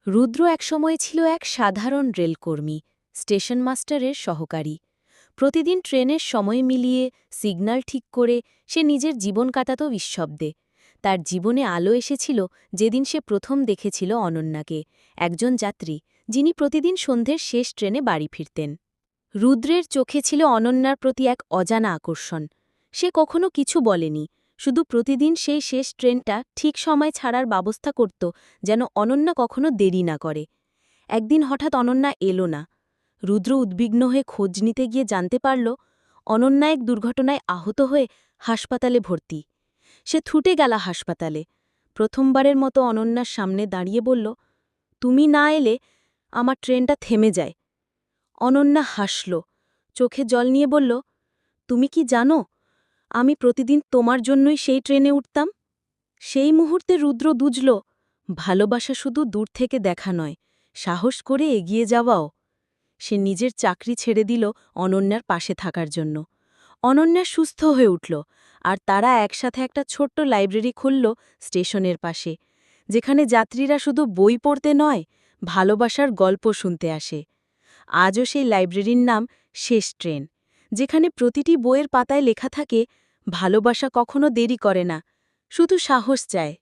রুদ্র একসময় ছিল এক সাধারণ রেলকর্মী, স্টেশন মাস্টারের সহকারী। প্রতিদিন ট্রেনের সময় মিলিয়ে সিগন্যাল ঠিক করে সে নিজের জীবন কাটাত নিঃশব্দে। তার জীবনে আলো এসেছিল যেদিন সে প্রথম দেখেছিল অনন্যাকে, একজন যাত্রী যিনি প্রতিদিন সন্ধ্যের শেষ ট্রেনে বাড়ি ফিরতেন। রুদ্রের চোখে ছিল অনন্যার প্রতি এক অজানা আকর্ষণ। সে কখনো কিছু বলেনি, শুধু প্রতিদিন সেই শেষ ট্রেনটা ঠিক সময় ছাড়ার ব্যবস্থা করত, যেন অনন্যা কখনো দেরি না করে। একদিন হঠাৎ অনন্যা এলো না। রুদ্র উদ্বিগ্ন হয়ে খোঁজ নিতে গিয়ে জানতে পারল অনন্যা এক দুর্ঘটনায় আহত হয়ে হাসপাতালে ভর্তি। সে ছুটে গেল হাসপাতালে। প্রথমবারের মতো অনন্যার সামনে দাঁড়িয়ে বলল, তুমি না এলে আমার ট্রেনটা থেমে যায়। অনন্যা হাসল, চোখে জল নিয়ে বলল, তুমি কি জানো আমি প্রতিদিন তোমার জন্যই সেই ট্রেনে উঠতাম। সেই মুহূর্তে রুদ্র বুঝল, ভালোবাসা শুধু দূর থেকে দেখা নয়, সাহস করে এগিয়ে যাওয়াও। সে নিজের চাকরি ছেড়ে দিল অনন্যার পাশে থাকার জন্য। অনন্যা সুস্থ হয়ে উঠল, আর তারা একসাথে একটা ছোট্ট লাইব্রেরি খুলল স্টেশনের পাশে, যেখানে যাত্রীরা শুধু বই পড়তে নয়, ভালোবাসার গল্প শুনতে আসে। আজও সেই লাইব্রেরির নাম শেষ ট্রেন, যেখানে প্রতিটি বইয়ের পাতায় লেখা থাকে, ভালোবাসা কখনো দেরি করে না, শুধু সাহস চায়।